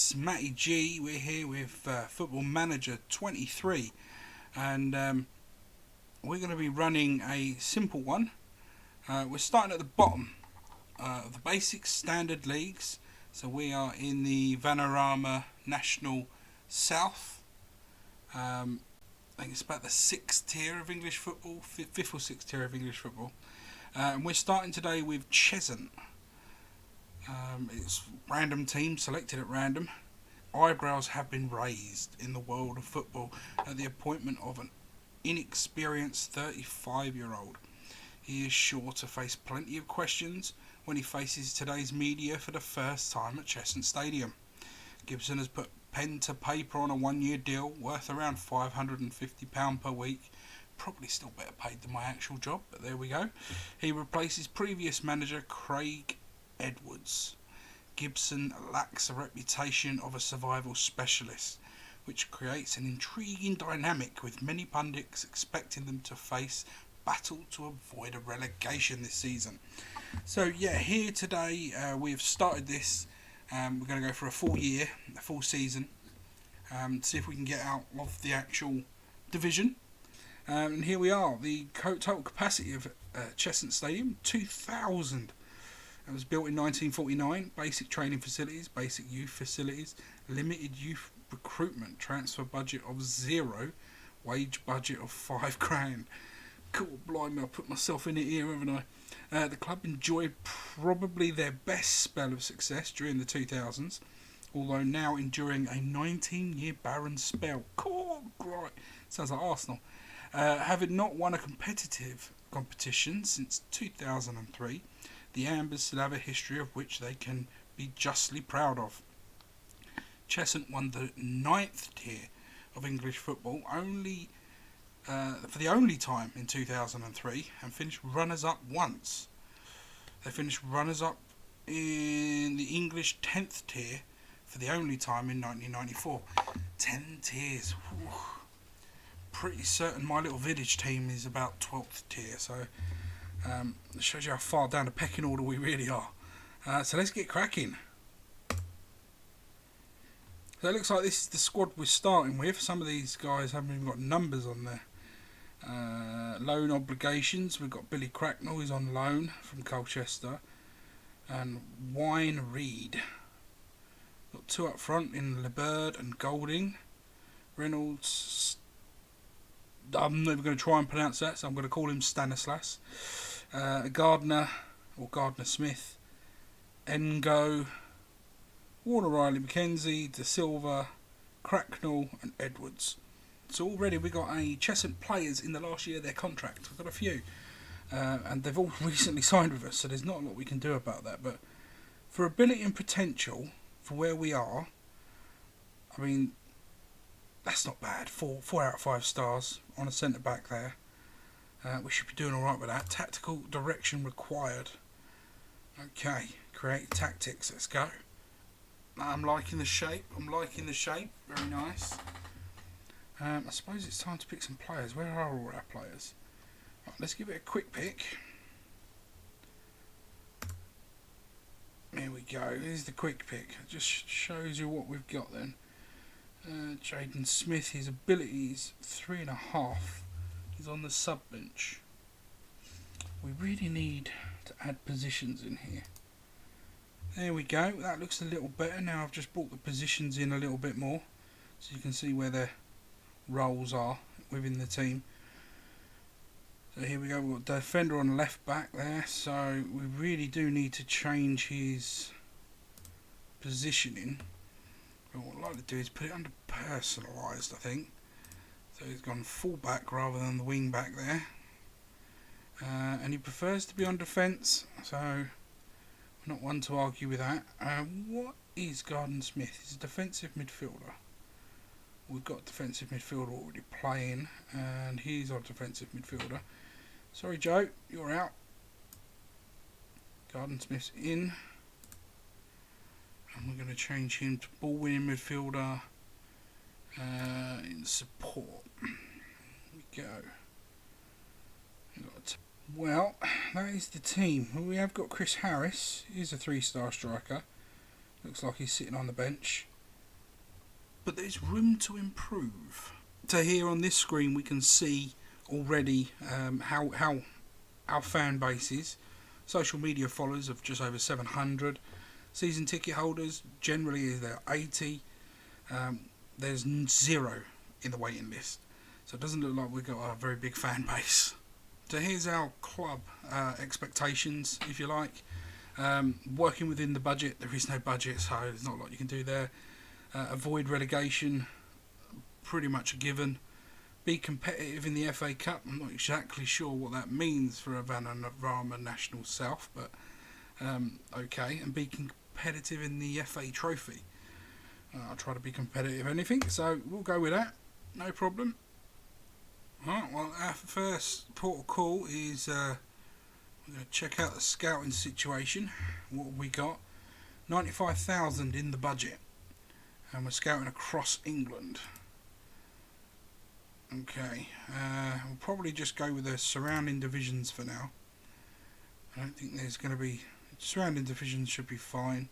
it's Matty G. We're here with Football Manager 23, and we're going to be running a simple one. We're starting at the bottom of the basic standard leagues. So we are in the Vanarama National South. I think it's about the 6th tier of English football, 5th or 6th tier of English football. And we're starting today with Cheshunt. It's random team selected at random. Eyebrows have been raised in the world of football at the appointment of an inexperienced 35-year-old. He is sure to face plenty of questions when he faces today's media for the first time at Cheshunt Stadium. Gibson has put pen to paper on a 1-year deal worth around £550 per week. Probably still better paid than my actual job, but there we go. He replaces previous manager Craig Edwards. Gibson lacks a reputation of a survival specialist, which creates an intriguing dynamic with many pundits expecting them to face battle to avoid a relegation this season. So yeah, here today we've started this. We're going to go for a full year, a full season, see if we can get out of the actual division. And here we are. The total capacity of Cheshunt Stadium, 2,000. It was built in 1949. Basic training facilities, basic youth facilities, limited youth recruitment, transfer budget of 0, wage budget of £5,000. Cool, blimey, I put myself in it here, haven't I? The club enjoyed probably their best spell of success during the 2000s, although now enduring a 19-year barren spell. Cool, right, sounds like Arsenal. Having not won a competitive competition since 2003, the Ambers still have a history of which they can be justly proud of. Cheshunt won the 9th tier of English football for the only time in 2003 and finished runners-up once. They finished runners-up in the English 10th tier for the only time in 1994. 10 tiers. Whew. Pretty certain my little village team is about 12th tier, so it shows you how far down the pecking order we really are. So let's get cracking. So it looks like this is the squad we're starting with. Some of these guys haven't even got numbers on there. Loan obligations, we've got Billy Cracknell, who's on loan from Colchester, and Wine Reed. Got 2 up front in LeBird and Golding. Reynolds, I'm never going to try and pronounce that, so I'm going to call him Stanislas. Gardner, or Gardner Smith, Ngo, Warner Riley McKenzie, De Silva, Cracknell and Edwards. So already we got a Cheshunt players in the last year of their contract. We've got a few, and they've all recently signed with us, so there's not a lot we can do about that. But for ability and potential, for where we are, I mean, that's not bad. 4 out of 5 stars on a centre back there. We should be doing all right with that. Tactical direction required. Okay, create tactics. Let's go. I'm liking the shape. Very nice. I suppose it's time to pick some players. Where are all our players? Right, let's give it a quick pick. There we go. Here's the quick pick. It just shows you what we've got then. Jaden Smith, his abilities 3.5. He's on the sub bench. We really need to add positions in here. There we go. That looks a little better. Now I've just brought the positions in a little bit more, so you can see where their roles are within the team. So here we go. We've got a defender on left back there. So we really do need to change his positioning. But what I'd like to do is put it under personalised, I think. So he's gone full back rather than the wing back there. And he prefers to be on defence, so we're not one to argue with that. What is Garden Smith? He's a defensive midfielder. We've got a defensive midfielder already playing, and he's our defensive midfielder. Sorry, Joe, you're out. Garden Smith's in. And we're going to change him to ball winning midfielder in support. Here we go. Well, that is the team. We have got Chris Harris. He's a 3-star striker. Looks like he's sitting on the bench. but there's room to improve. So here on this screen we can see already how our fan base is. Social media followers of just over 700. Season ticket holders generally they're 80. There's 0 in the waiting list, so it doesn't look like we've got a very big fan base. So here's our club expectations, if you like. Working within the budget. There is no budget, so there's not a lot you can do there. Avoid relegation, pretty much a given. Be competitive in the FA Cup. I'm not exactly sure what that means for a Vanarama National South, but okay. And be competitive in the FA Trophy. I'll try to be competitive in anything, so we'll go with that. No problem. Alright, well, our first port of call is we're going to check out the scouting situation. What have we got? 95,000 in the budget, and we're scouting across England. Okay, we'll probably just go with the surrounding divisions for now. I don't think there's going to be... Surrounding divisions should be fine.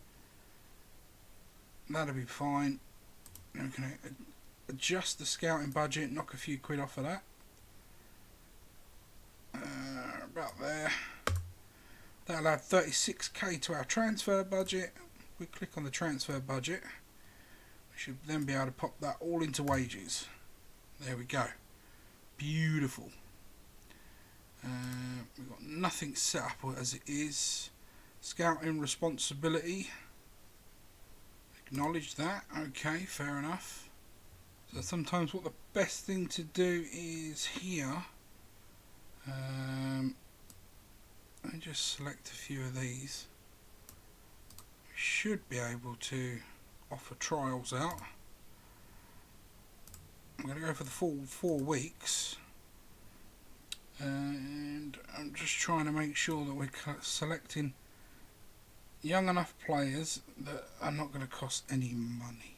That'll be fine. We're going to adjust the scouting budget, knock a few quid off of that. About there. That'll add 36k to our transfer budget. We click on the transfer budget. We should then be able to pop that all into wages. There we go. Beautiful. We've got nothing set up as it is. Scouting responsibility. Acknowledge that. Okay, fair enough. So sometimes what the best thing to do is here. I just select a few of these. We should be able to offer trials out. I'm going to go for the full 4 weeks, and I'm just trying to make sure that we're selecting young enough players that are not going to cost any money.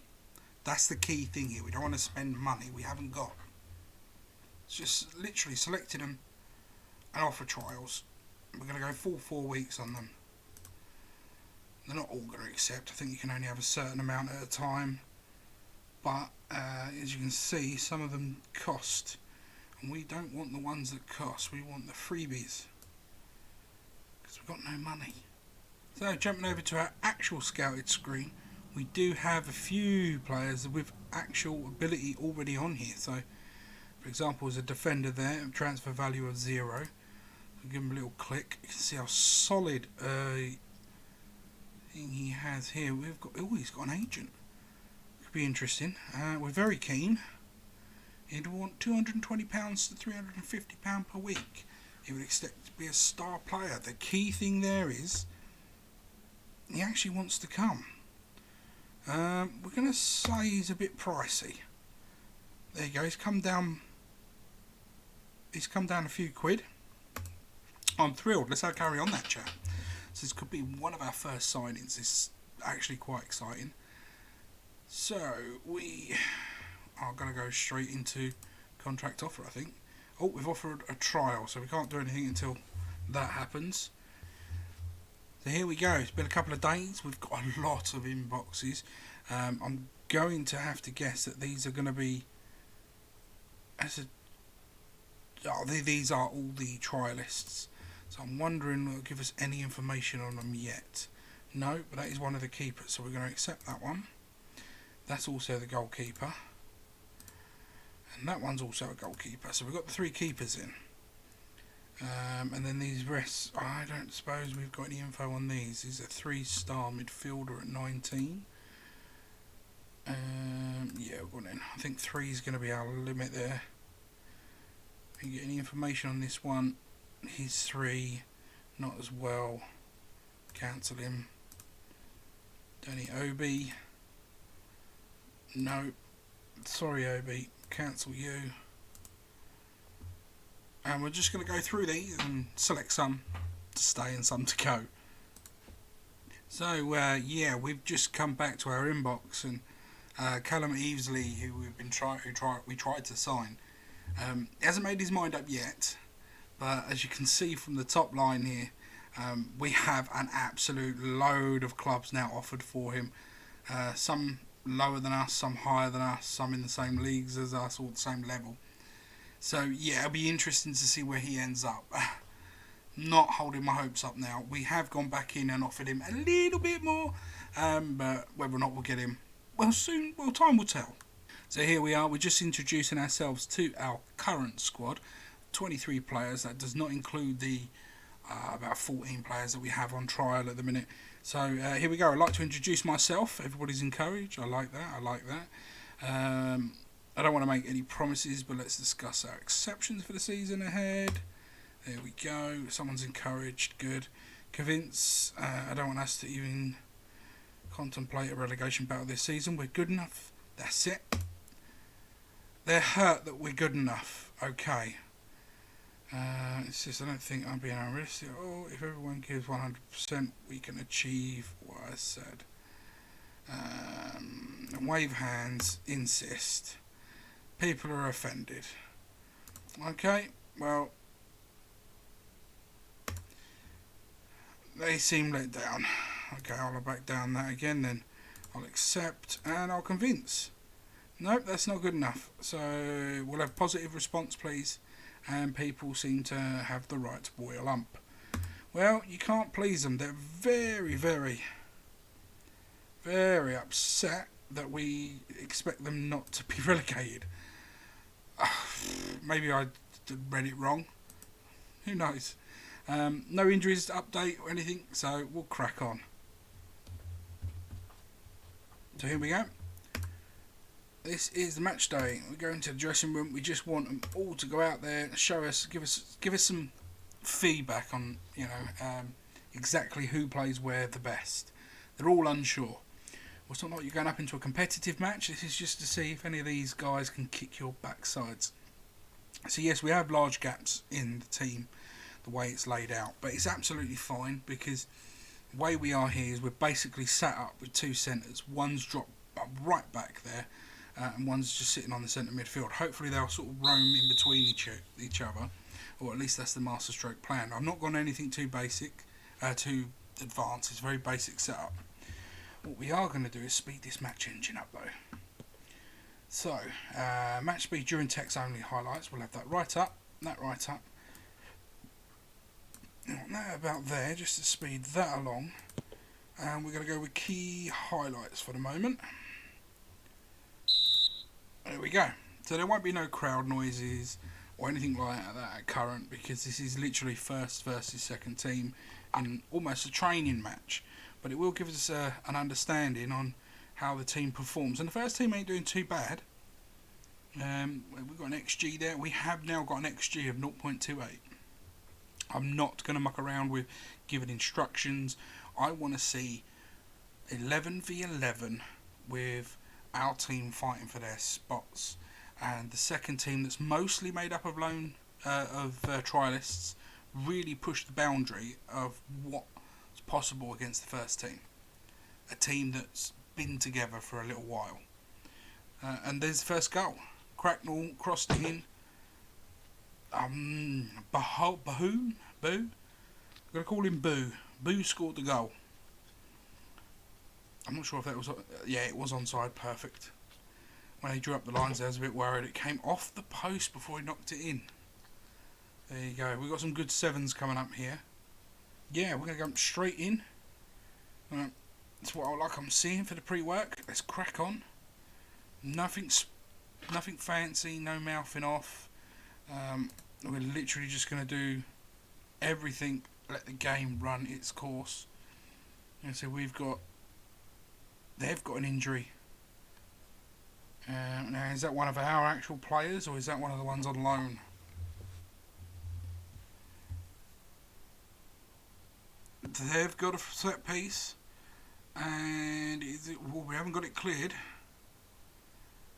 That's the key thing here. We don't want to spend money we haven't got. It's just literally selecting them and offer trials. We're going to go full 4 weeks on them. They're not all going to accept. I think you can only have a certain amount at a time. But as you can see, some of them cost, and we don't want the ones that cost. We want the freebies because we've got no money. So jumping over to our actual scouted screen, we do have a few players with actual ability already on here. So, for example, there's a defender there, transfer value of 0. We'll give him a little click. You can see how solid thing he has here. We've got he's got an agent. Be interesting. We're very keen. He'd want £220 to £350 per week. He would expect to be a star player. The key thing there is he actually wants to come. We're going to say he's a bit pricey. There you go. He's come down a few quid. I'm thrilled. Let's carry on that chat. So this could be one of our first signings. It's actually quite exciting. So we are going to go straight into contract offer, I think. Oh, we've offered a trial, so we can't do anything until that happens. So here we go. It's been a couple of days. We've got a lot of inboxes. I'm going to have to guess that these are going to be these are all the trialists. So I'm wondering will it give us any information on them yet. No, but that is one of the keepers, so we're going to accept that one. That's also the goalkeeper, and that one's also a goalkeeper. So we've got the 3 keepers in, and then these rests. I don't suppose we've got any info on these. He's a 3-star midfielder at 19. Yeah, we're going in. I think 3 is going to be our limit there. Can you get any information on this one? He's 3, not as well. Cancel him. Danny Obi. No, sorry Obi, cancel you. And we're just going to go through these and select some to stay and some to go. So yeah, we've just come back to our inbox, and Callum Evesley, who we tried to sign, hasn't made his mind up yet. But as you can see from the top line here, we have an absolute load of clubs now offered for him. Some lower than us, some higher than us, some in the same leagues as us, or the same level. So yeah, it'll be interesting to see where he ends up. Not holding my hopes up now. We have gone back in and offered him a little bit more, but whether or not we'll get him, well, soon, well, time will tell. So here we are. We're just introducing ourselves to our current squad, 23 players. That does not include the about 14 players that we have on trial at the minute. So here we go. I'd like to introduce myself. Everybody's encouraged. I like that. I like that. I don't want to make any promises, but let's discuss our exceptions for the season ahead. There we go. Someone's encouraged. Good. Convince. I don't want us to even contemplate a relegation battle this season. We're good enough. That's it. They're hurt that we're good enough. Okay. It's just I don't think I'm being unrealistic. Oh, if everyone gives 100%, we can achieve what I said. Wave hands. Insist. People are offended. Okay. Well, they seem let down. Okay, I'll back down that again then. I'll accept and I'll convince. Nope, that's not good enough. So we'll have positive response, please. And people seem to have the right to boil lump. Well, you can't please them. They're very, very, very upset that we expect them not to be relegated. Maybe I read it wrong. Who knows? No injuries to update or anything, so we'll crack on. So here we go. This is the match day. We go into the dressing room. We just want them all to go out there, show us, give us some feedback on, exactly who plays where the best. They're all unsure. Well, it's not like you're going up into a competitive match. This is just to see if any of these guys can kick your backsides. So yes, we have large gaps in the team, the way it's laid out, but it's absolutely fine because the way we are here is we're basically sat up with two centres. One's dropped right back there, and one's just sitting on the centre midfield. Hopefully they'll sort of roam in between each other, or at least that's the masterstroke plan. I've not gone anything too basic, too advanced. It's a very basic setup. What we are going to do is speed this match engine up though. So, match speed during text only highlights. We'll have that right up, that right up. That about there, just to speed that along. And we're going to go with key highlights for the moment. There we go. So there won't be no crowd noises or anything like that at current, because this is literally first versus second team in almost a training match. But it will give us an understanding on how the team performs. And the first team ain't doing too bad. We've got an XG there. We have now got an XG of 0.28. I'm not going to muck around with giving instructions. I want to see 11 v 11 with our team fighting for their spots, and the second team that's mostly made up of trialists really push the boundary of what's possible against the first team, a team that's been together for a little while. And there's the first goal. Cracknell crossed it in. Boo? I'm going to call him Boo. Boo scored the goal. I'm not sure if that was... yeah, it was onside. Perfect. When he drew up the lines there, I was a bit worried. It came off the post before he knocked it in. There you go. We've got some good sevens coming up here. Yeah, we're going to go straight in. That's what I'm seeing for the pre-work. Let's crack on. Nothing fancy, no mouthing off. We're literally just going to do everything, let the game run its course. And so they've got an injury. Now, is that one of our actual players, or is that one of the ones on loan? They've got a set piece, and we haven't got it cleared.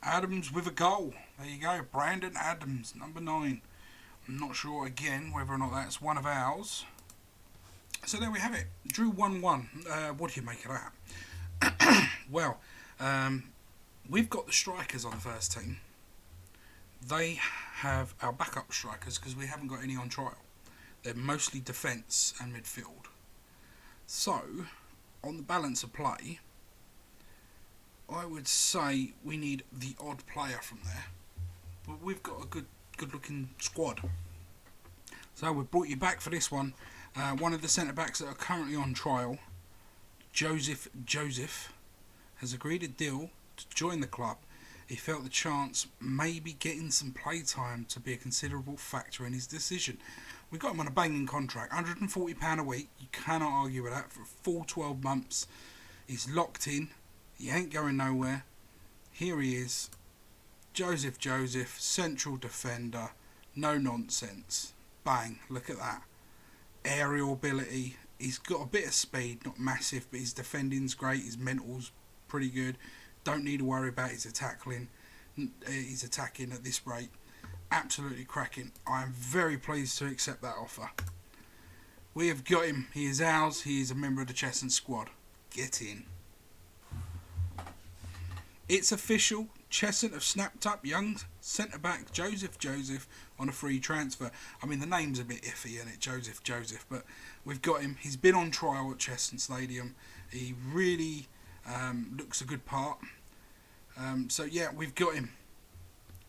Adams with a goal. There you go, Brandon Adams, number 9. I'm not sure again whether or not that's one of ours. So there we have it. Drew 1-1. What do you make of that? Well, we've got the strikers on the first team. They have our backup strikers because we haven't got any on trial. They're mostly defence and midfield. So, on the balance of play, I would say we need the odd player from there. But we've got a good looking squad. So we've brought you back for this one. One of the centre-backs that are currently on trial, Joseph, has agreed a deal to join the club. He felt the chance maybe getting some play time to be a considerable factor in his decision. We got him on a banging contract, £140 a week. You cannot argue with that for a full 12 months. He's locked in. He ain't going nowhere. Here he is. Joseph, central defender. No nonsense. Bang. Look at that. Aerial ability. He's got a bit of speed, not massive, but his defending's great. His mental's pretty good. Don't need to worry about his tackling. He's attacking at this rate. Absolutely cracking. I am very pleased to accept that offer. We have got him. He is ours. He is a member of the Cheshunt squad. Get in. It's official. Cheshunt have snapped up young centre-back Joseph on a free transfer. I mean, the name's a bit iffy, isn't it? Joseph, but we've got him. He's been on trial at Cheshunt Stadium. He really looks a good part. So yeah, we've got him.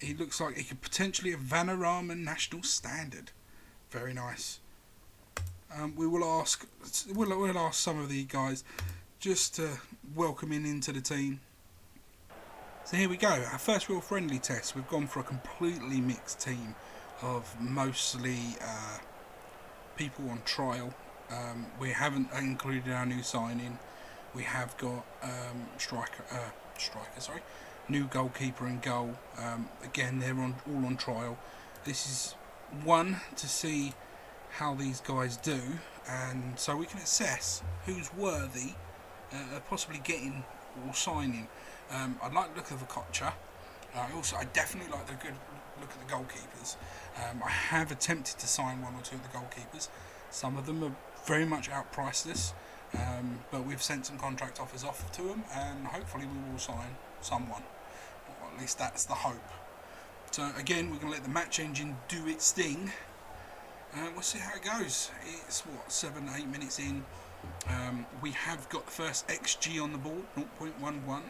He looks like he could potentially a Vanarama national standard. Very nice. We'll ask some of the guys just to welcome him into the team. So here we go, our first real friendly test. We've gone for a completely mixed team of mostly people on trial. We haven't included our new signing. We have got new goalkeeper and goal. Again, they're all on trial. This is one to see how these guys do, and so we can assess who's worthy of possibly getting or signing. I like the look of the Kocha. I definitely like the good look at the goalkeepers. I have attempted to sign one or two of the goalkeepers. Some of them are very much outpriced this, but we've sent some contract offers off to them, and hopefully we will sign someone. Or at least that's the hope. So again, we're going to let the match engine do its thing. We'll see how it goes. It's 7-8 minutes in. We have got the first XG on the board, 0.11.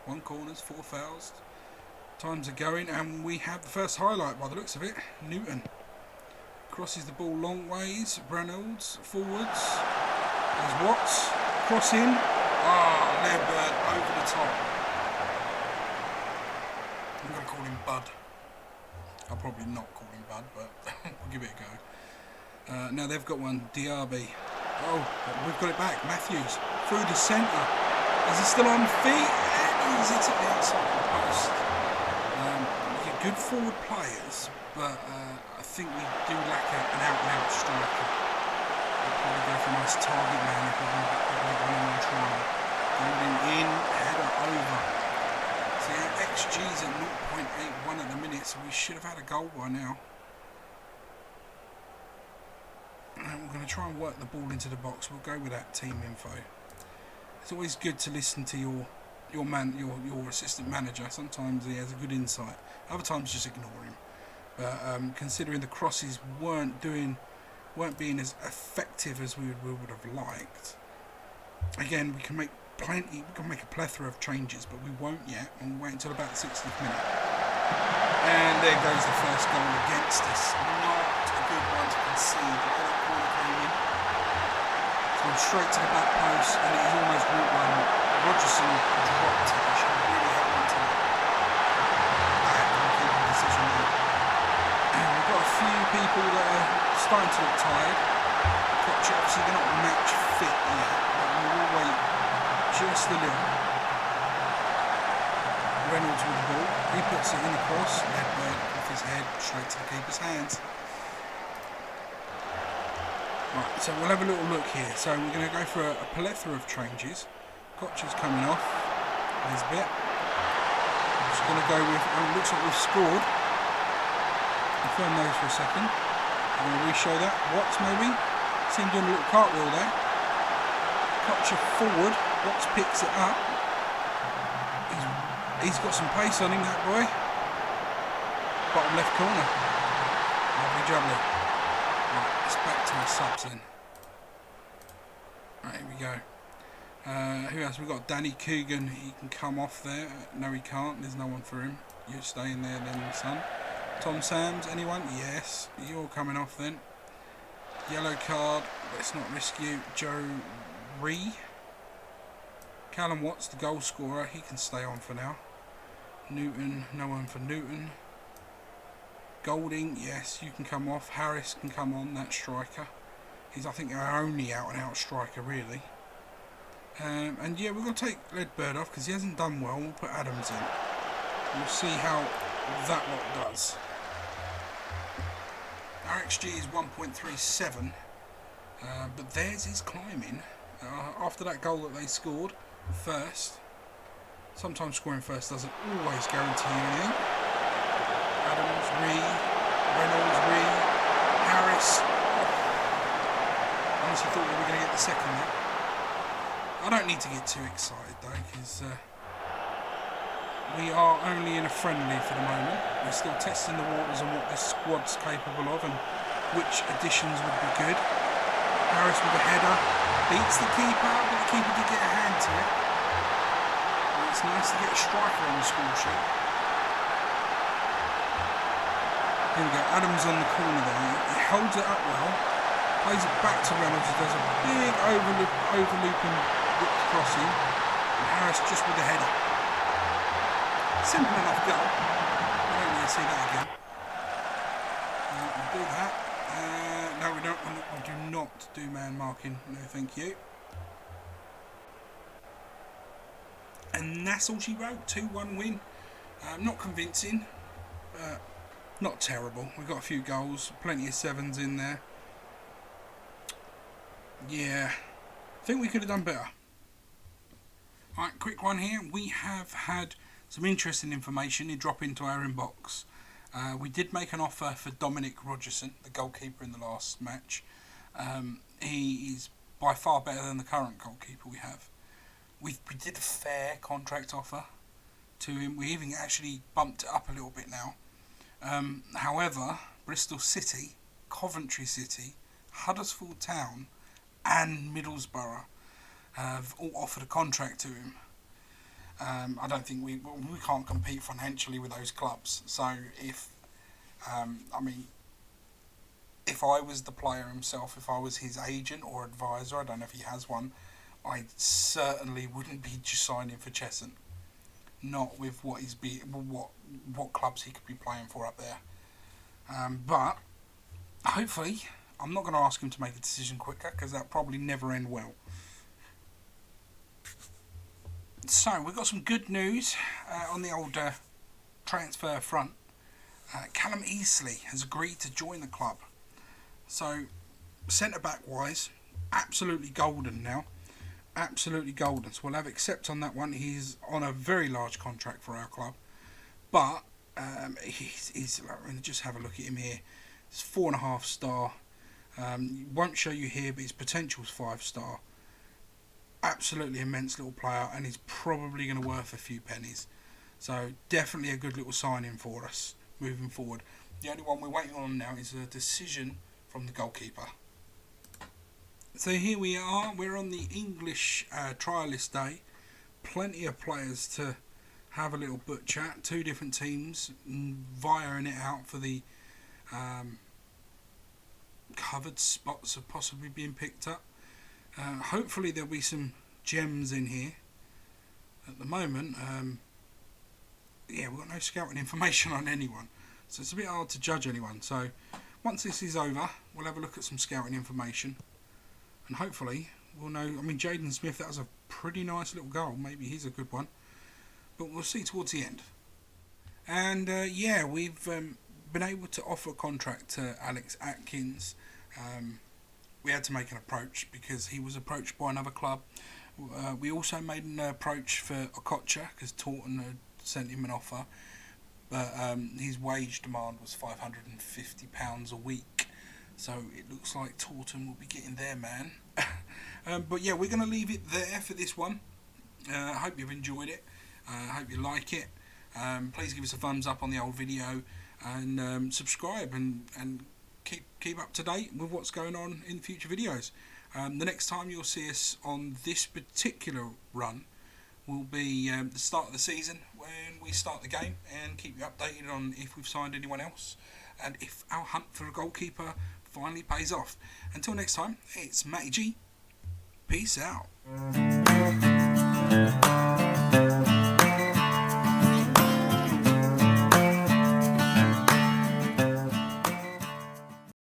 1 corners, 4 fouls. Times are going, and we have the first highlight by the looks of it. Newton crosses the ball long ways. Reynolds forwards. There's Watts crossing. Leopard over the top. I'm going to call him Bud. I'll probably not call him Bud, but we'll give it a go. Now they've got one. Diaby. We've got it back. Matthews through the centre. Is he still on feet? Easy to the outside of the post. You're good forward players, but I think we do lack an out-and-out striker. We'll probably go for a nice target man if we're going to get one on trial. Golden in, header over. So yeah, XG's at 0.81 at the minute, so we should have had a goal by now. And we're going to try and work the ball into the box. We'll go with that team info. It's always good to listen to your assistant manager. Sometimes he has a good insight. Other times just ignore him. But considering the crosses weren't being as effective as we would have liked. Again, we can make a plethora of changes, but we won't yet. We'll wait until about the 60th minute. And there goes the first goal against us. Not a good one to concede. That corner came in. It's gone straight to the back post, and it is almost walked one. Rogerson dropped it. He should really have gone to that. Bad goalkeeping decision there. We've got a few people that are starting to look tired. Obviously they're not match fit yet, but we will wait just a little. Reynolds with the ball. He puts it in across. Ledbird off his head, straight to the keeper's hands. Right, so we'll have a little look here. So we're going to go for a plethora of changes. Kocha's coming off. There's a bit. I'm just going to go with, looks like we've scored. Confirm those for a second. I'm going to re-show that. Watts maybe. See him doing a little cartwheel there. Kocha forward. Watts picks it up. He's got some pace on him, that boy. Bottom left corner. Lovely jubbly. Right, it's back to our subs then. Right, here we go. Who else? We've got Danny Coogan. He can come off there. No, he can't. There's no one for him. You're staying there then, son. Tom Sams, anyone? Yes. You're coming off then. Yellow card. Let's not risk you. Joe Ree. Callum Watts, the goal scorer. He can stay on for now. Newton. No one for Newton. Golding. Yes, you can come off. Harris can come on. That striker. He's, I think, our only out-and-out striker, really. And yeah, we're going to take Ledbird off because he hasn't done well. We'll put Adams in. We'll see how that lot does. Our XG is 1.37, but theirs is climbing. After that goal that they scored first, sometimes scoring first doesn't always guarantee you anything. Adams, Reynolds, Harris. Honestly thought we were going to get the second there. I don't need to get too excited though, because we are only in a friendly for the moment. We're still testing the waters on what this squad's capable of and which additions would be good. Harris with a header beats the keeper, but the keeper did get a hand to it. And it's nice to get a striker on the score sheet. Here we go, Adams on the corner there. He holds it up well, plays it back to Reynolds, who does a big overlooping crossing, and Harris just with the header. Simple enough goal. I don't need to see that again. We'll do that. No, we don't. We do not do man marking. No, thank you. And that's all she wrote. 2-1 win. Not convincing. Not terrible. We've got a few goals. Plenty of sevens in there. Yeah. I think we could have done better. Alright, quick one here. We have had some interesting information drop into our inbox. We did make an offer for Dominic Rogerson, the goalkeeper in the last match. He is by far better than the current goalkeeper we have. We did a fair contract offer to him. We even actually bumped it up a little bit now. However, Bristol City, Coventry City, Huddersfield Town and Middlesbrough have all offered a contract to him. I don't think we can't compete financially with those clubs. So if I was the player himself, if I was his agent or advisor, I don't know if he has one, I certainly wouldn't be just signing for Cheshunt. Not with what clubs he could be playing for up there. But hopefully, I'm not going to ask him to make a decision quicker because that'll probably never end well. So we've got some good news on the old transfer front. Callum Easley has agreed to join the club. So centre back wise, absolutely golden now. Absolutely golden. So we'll have accept on that one. He's on a very large contract for our club. But he's just have a look at him here. It's 4.5 star. Won't show you here, but his potential's 5 star. Absolutely immense little player, and he's probably going to worth a few pennies. So definitely a good little signing for us moving forward. The only one we're waiting on now is a decision from the goalkeeper. So here we are. We're on the English trialist day. Plenty of players to have a little boot chat. 2 different teams vying it out for the covered spots of possibly being picked up. Hopefully there'll be some gems in here. At the moment, we've got no scouting information on anyone, so it's a bit hard to judge anyone. So once this is over, we'll have a look at some scouting information, and hopefully we'll know. I mean, Jaden Smith, that was a pretty nice little goal. Maybe he's a good one, but we'll see towards the end. And we've been able to offer a contract to Alex Atkins. We had to make an approach because he was approached by another club. We also made an approach for Okocha because Taunton had sent him an offer, but his wage demand was £550 a week, so it looks like Taunton will be getting their man. But yeah, we're going to leave it there for this one. I hope you've enjoyed it. I hope you like it. Please give us a thumbs up on the old video and subscribe and keep up to date with what's going on in future videos. The next time you'll see us on this particular run will be the start of the season, when we start the game and keep you updated on if we've signed anyone else and if our hunt for a goalkeeper finally pays off. Until next time, it's Matty G. Peace out.